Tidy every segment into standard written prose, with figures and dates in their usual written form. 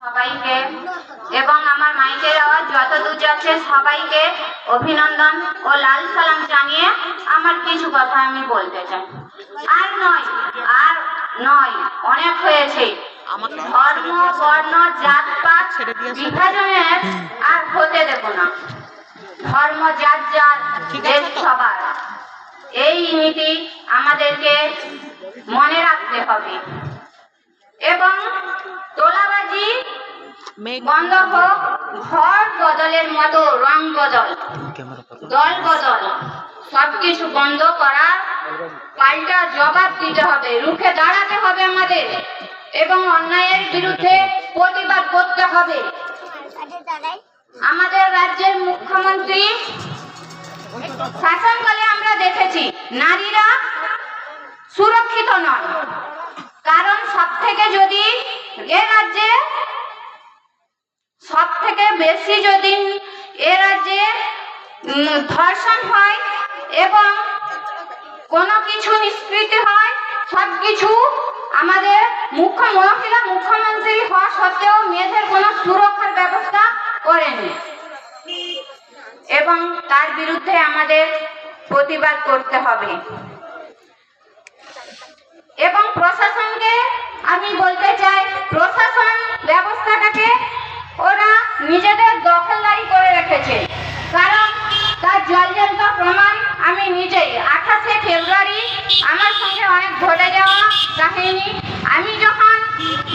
সবাইকে এবং আমার মাইকের আওয়াজ যতদূর যাচ্ছে সবাইকে অভিনন্দন ও লাল সালাম জানিয়ে আমার কিছু কথা আমি বলতে চাই। আর নয় অনেক হয়েছে। ধর্ম বর্ণ জাতপাত বিভাজনের আর হতে দেব না। ধর্ম যার যার, দেশ সবার, এই নীতি আমাদেরকে মনে রাখতে হবে এবং তোলাবাজি বন্ধ হোক। ঘর বদলের মতো রং বদল, দল বদল, সবকিছু বন্ধ করা, পাল্টা জবাব দিতে হবে, রুখে দাঁড়াতে হবে আমাদের এবং অন্যায়ের বিরুদ্ধে প্রতিবাদ করতে হবে। আমাদের রাজ্যের মুখ্যমন্ত্রী শাসনকালে আমরা দেখেছি নারীরা সুরক্ষিত নয়, কারণ সব থেকে বেশি যদি এ রাজ্যে ধর্ষণ হয় এবং কোনো কিছু নিষ্কৃতি হয়, সবকিছু আমাদের মহিলা মুখ্যমন্ত্রী হওয়া সত্ত্বেও মেয়েদের কোনো সুরক্ষার ব্যবস্থা করেনি এবং তার বিরুদ্ধে আমাদের প্রতিবাদ করতে হবে। এবং প্রশাসনকে আমি বলতে চাই, প্রশাসন ব্যবস্থাটাকে ওরা নিজেদের দখলদারি করে রেখেছে, কারণ তার জলজন্ত প্রমাণ আমি নিজেই 28শে ফেব্রুয়ারি আমার সঙ্গে অনেক ঘটে যাওয়া কাহিনী। আমি যখন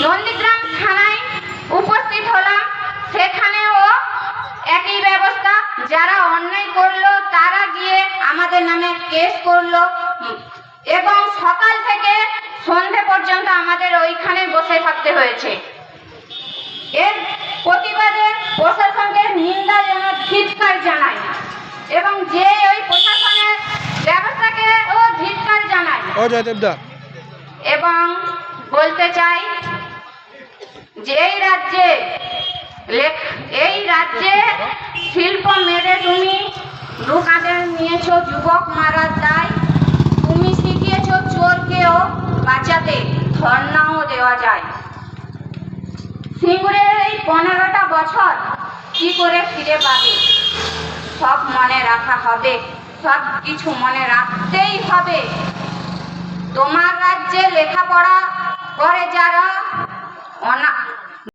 নন্দীগ্রাম থানায় উপস্থিত হলাম, সেখানেও একই ব্যবস্থা, যারা অন্যায় করলো তারা গিয়ে আমাদের নামে কেস করলো এবং সকাল থেকে সন্ধে পর্যন্ত আমাদের ওইখানে বসে থাকতে হয়েছে। এর প্রতিবাদে প্রশাসনকে নিন্দা ধিক্কার জানাই এবং যে ওই প্রশাসনের ব্যবস্থাকে ও ধিক্কার জানাই এবং বলতে চাই যে এই রাজ্যে শিল্প মেরে তুমি দোকানে নিয়েছো যুবক মারার দায়, তুমি শিখিয়েছো চোরকেও বাঁচাতে ধর্ণাও দেওয়া যায়। সিঙ্গুরের এই 15টা বছর কি করে ফিরে পাবে? সব মনে রাখা হবে, সব কিছু মনে রাখতেই হবে। তোমার রাজ্যে লেখাপড়া করে যারা